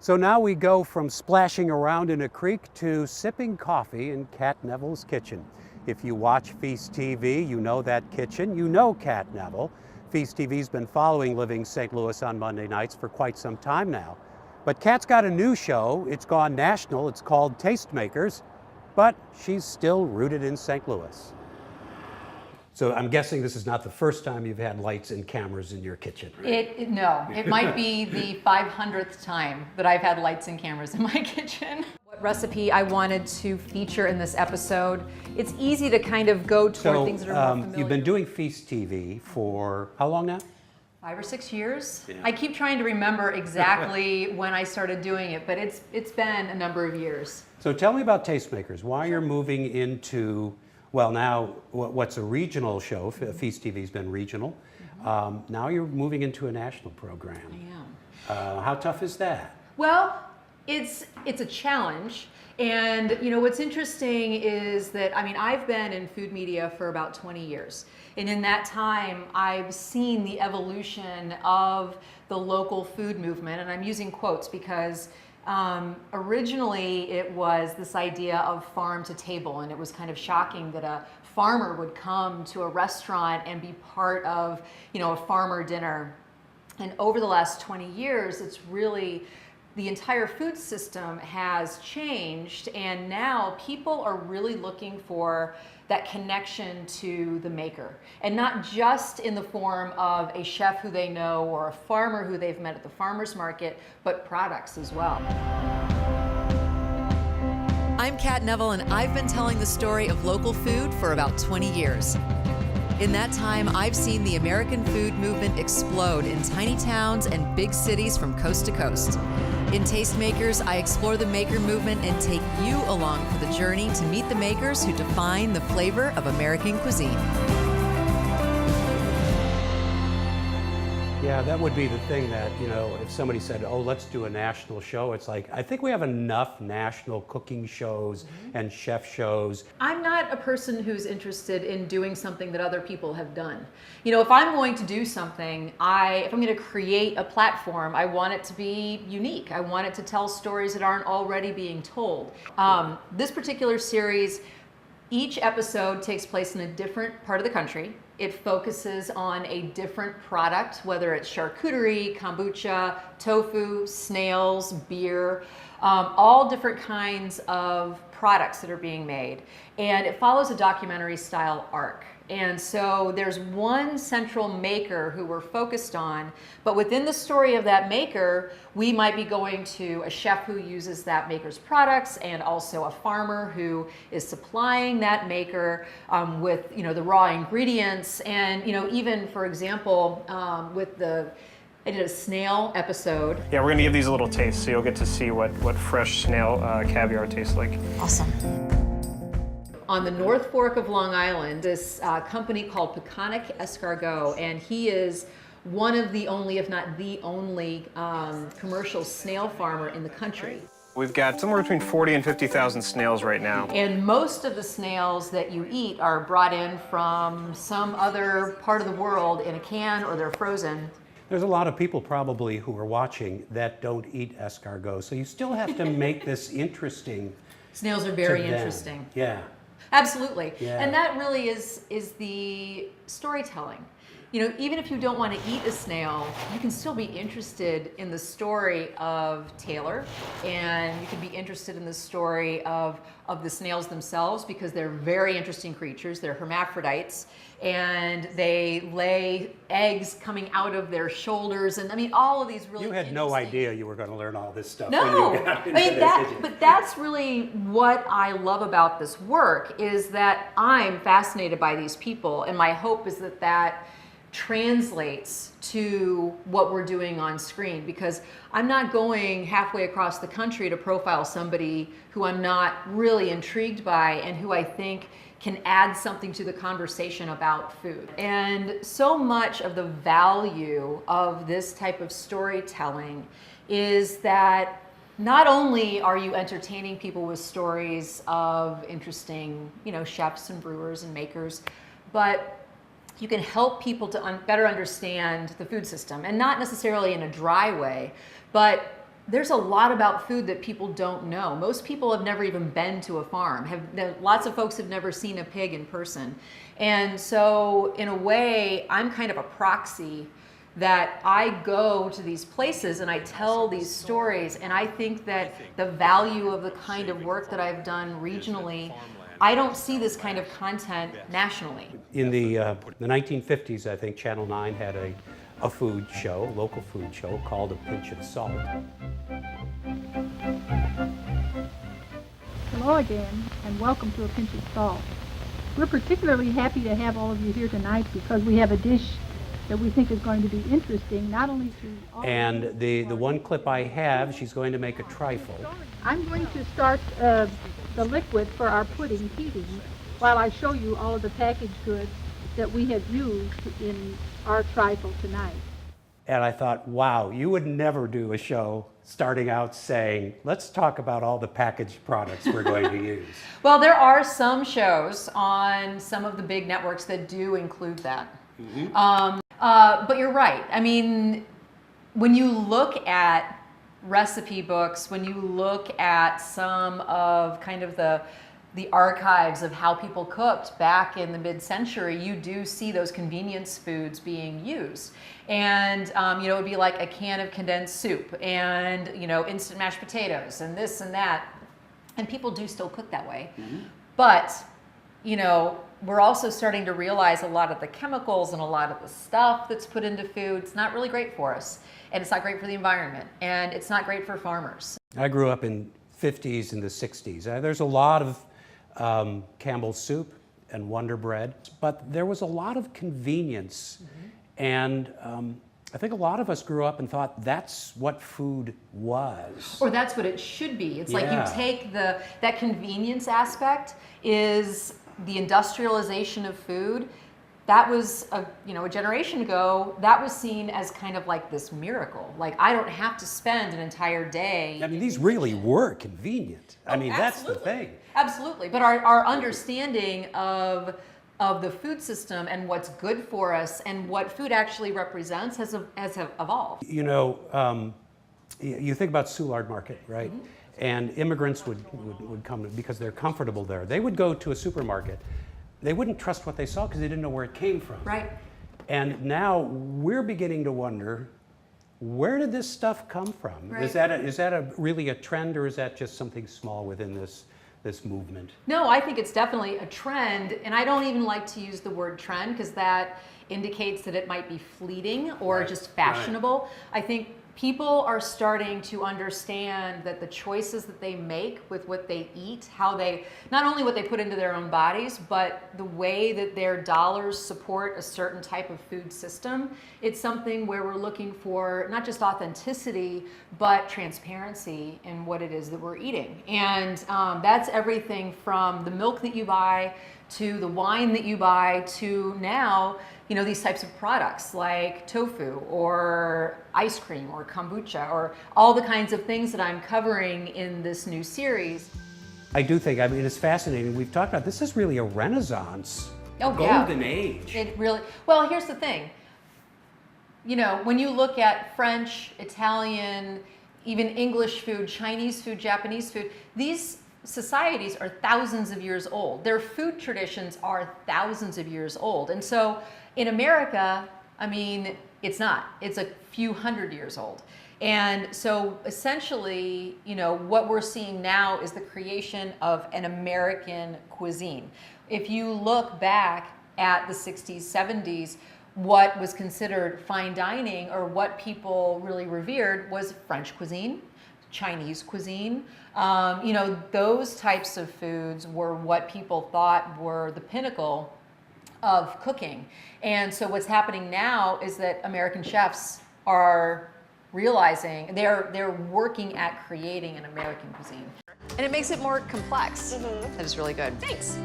So now we go from splashing around in a creek to sipping coffee in Cat Neville's kitchen. If you watch Feast TV, you know that kitchen, you know Cat Neville. Feast TV's been following Living St. Louis on Monday nights for quite some time now. But Cat's got a new show, it's gone national, it's called Tastemakers, but she's still rooted in St. Louis. So I'm guessing this is not the first time you've had lights and cameras in your kitchen, right? No, it might be the 500th time that I've had lights and cameras in my kitchen. What recipe I wanted to feature in this episode, it's easy to kind of go toward things that are more familiar. You've been doing Feast TV for how long now? 5 or 6 years. Yeah. I keep trying to remember exactly when I started doing it, but it's been a number of years. So tell me about Tastemakers, why you're moving into, well, now what's a regional show, Feast TV's been regional. Now you're moving into a national program. I am. How tough is that? Well, it's a challenge. And you know what's interesting is that, I mean, I've been in food media for about 20 years. And in that time, I've seen the evolution of the local food movement. And I'm using quotes because originally it was this idea of farm to table. And it was kind of shocking that a farmer would come to a restaurant and be part of, you know, a farmer dinner. And over the last 20 years, it's really, the entire food system has changed, and now people are really looking for that connection to the maker, and not just in the form of a chef who they know or a farmer who they've met at the farmer's market, but products as well. I'm Cat Neville, and I've been telling the story of local food for about 20 years. In that time, I've seen the American food movement explode in tiny towns and big cities from coast to coast. In Tastemakers, I explore the maker movement and take you along for the journey to meet the makers who define the flavor of American cuisine. Yeah, that would be the thing that, you know, if somebody said, oh, let's do a national show, it's like, I think we have enough national cooking shows and chef shows. I'm not a person who's interested in doing something that other people have done. You know, if I'm going to do something, if I'm going to create a platform, I want it to be unique. I want it to tell stories that aren't already being told. This particular series, each episode takes place in a different part of the country. It focuses on a different product, whether it's charcuterie, kombucha, tofu, snails, beer, all different kinds of products that are being made. And it follows a documentary style arc. And so there's one central maker who we're focused on, but within the story of that maker, we might be going to a chef who uses that maker's products, and also a farmer who is supplying that maker with, you know, the raw ingredients. And, you know, even for example, I did a snail episode. Yeah, we're gonna give these a little taste, so you'll get to see what fresh snail caviar tastes like. Awesome. On the North Fork of Long Island, this company called Peconic Escargot, and he is one of the only, if not the only, commercial snail farmer in the country. We've got somewhere between 40 and 50,000 snails right now. And most of the snails that you eat are brought in from some other part of the world in a can, or they're frozen. There's a lot of people probably who are watching that don't eat escargot, so you still have to make this interesting. Snails are very to them. interesting. Yeah. Absolutely. Yeah. And that really is the storytelling. You know, even if you don't want to eat a snail, you can still be interested in the story of Taylor, and you can be interested in the story of the snails themselves, because they're very interesting creatures. They're hermaphrodites, and they lay eggs coming out of their shoulders, and I mean, all of these really You had no idea you were going to learn all this stuff No, when you got into I mean, this, did you? but that's really what I love about this work, is that I'm fascinated by these people, and my hope is that that translates to what we're doing on screen, because I'm not going halfway across the country to profile somebody who I'm not really intrigued by and who I think can add something to the conversation about food. And so much of the value of this type of storytelling is that not only are you entertaining people with stories of interesting, you know, chefs and brewers and makers, but you can help people to better understand the food system, and not necessarily in a dry way, but There's a lot about food that people don't know. Most people have never even been to a farm. Lots of folks have never seen a pig in person. And so in a way, I'm kind of a proxy that I go to these places and I tell these stories, and I think that the value of the kind of work that I've done regionally, I don't see this kind of content nationally. In the 1950s, I think Channel 9 had a food show, local food show, called A Pinch of Salt. Hello again, and welcome to A Pinch of Salt. We're particularly happy to have all of you here tonight because we have a dish that we think is going to be interesting, not only to all And the one clip I have, she's going to make a trifle. I'm going to start the liquid for our pudding heating while I show you all of the packaged goods that we have used in our trifle tonight. And I thought, wow, you would never do a show starting out saying, let's talk about all the packaged products we're going to use. Well, there are some shows on some of the big networks that do include that. Mm-hmm. But you're right. I mean, when you look at recipe books, when you look at some of kind of the archives of how people cooked back in the mid-century, you do see those convenience foods being used. And, you know, it would be like a can of condensed soup and, you know, instant mashed potatoes and this and that. And people do still cook that way. Mm-hmm. But, you know, we're also starting to realize a lot of the chemicals and a lot of the stuff that's put into food, it's not really great for us. And it's not great for the environment. And it's not great for farmers. I grew up in 50s and the 60s. There's a lot of Campbell's soup and Wonder Bread, but there was a lot of convenience. Mm-hmm. And I think a lot of us grew up and thought that's what food was. Or that's what it should be. It's like you take that convenience aspect is the industrialization of food. That was a generation ago, that was seen as kind of like this miracle. Like, I don't have to spend an entire day. I mean, these really were convenient. I mean, that's the thing. Absolutely. But our understanding of the food system and what's good for us and what food actually represents has evolved. You know, you think about Soulard Market, right? Mm-hmm. And immigrants would come because they're comfortable there. They would go to a supermarket. They wouldn't trust what they saw because they didn't know where it came from. Right. And now we're beginning to wonder, where did this stuff come from? Right. Is that really a trend, or is that just something small within this movement? No, I think it's definitely a trend, and I don't even like to use the word trend because that indicates that it might be fleeting or just fashionable. Right. I think people are starting to understand that the choices that they make with what they eat, how they, not only what they put into their own bodies, but the way that their dollars support a certain type of food system, it's something where we're looking for not just authenticity, but transparency in what it is that we're eating. And that's everything from the milk that you buy to the wine that you buy to now, you know, these types of products like tofu or ice cream or kombucha or all the kinds of things that I'm covering in this new series. I do think, I mean, it's fascinating. We've talked about this is really a renaissance, golden age. It really, well, here's the thing. You know, when you look at French, Italian, even English food, Chinese food, Japanese food, these societies are thousands of years old. Their food traditions are thousands of years old. And so in America, I mean, it's not. It's a few hundred years old. And so essentially, you know, what we're seeing now is the creation of an American cuisine. If you look back at the 60s, 70s, what was considered fine dining or what people really revered was French cuisine, Chinese cuisine. You know, those types of foods were what people thought were the pinnacle of cooking. And so what's happening now is that American chefs are realizing they're working at creating an American cuisine. And it makes it more complex. Mm-hmm. That is really good. Thanks.